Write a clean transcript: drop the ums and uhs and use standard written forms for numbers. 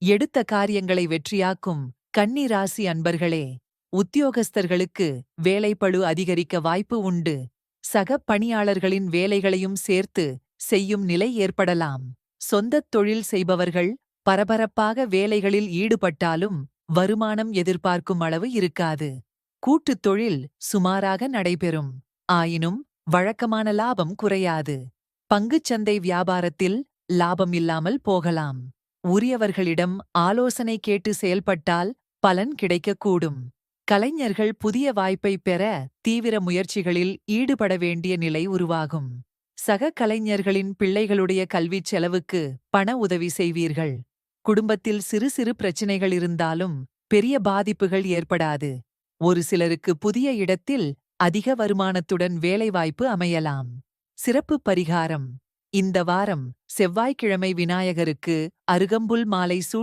எடுத்த காரியங்களை வெற்றியாக்கும் கன்னி ராசி அன்பர்களே, உத்தியோகஸ்தர்களுக்கு வேலைப்பளு அதிகரிக்க வாய்ப்பு உண்டு. சக பணியாளர்களின் வேலைகளையும் சேர்த்து செய்யும் நிலை ஏற்படலாம். சொந்தத் தொழில் செய்பவர்கள் பரபரப்பாக வேலைகளில் ஈடுபட்டாலும் வருமானம் எதிர்பார்க்கும் அளவு இருக்காது. கூட்டுத் தொழில் சுமாராக நடைபெறும். ஆயினும் வழக்கமான லாபம் குறையாது. பங்குச்சந்தை வியாபாரத்தில் லாபம் இல்லாமல் போகலாம். உரியவர்களிடம் ஆலோசனை கேட்டு செயல்பட்டால் பலன் கிடைக்கக்கூடும். கலைஞர்கள் புதிய வாய்ப்பை பெற தீவிர முயற்சிகளில் ஈடுபட வேண்டிய நிலை உருவாகும். சக கலைஞர்களின் பிள்ளைகளுடைய கல்விச் செலவுக்கு பண உதவி செய்வீர்கள். குடும்பத்தில் சிறு சிறு பிரச்சினைகள் இருந்தாலும் பெரிய பாதிப்புகள் ஏற்படாது. ஒரு சிலருக்கு புதிய இடத்தில் அதிக வருமானத்துடன் வேலைவாய்ப்பு அமையலாம். சிறப்பு பரிகாரம்: இந்த வாரம் செவ்வாய்க்கிழமை விநாயகருக்கு அருகம்புல் மாலை சூட்டி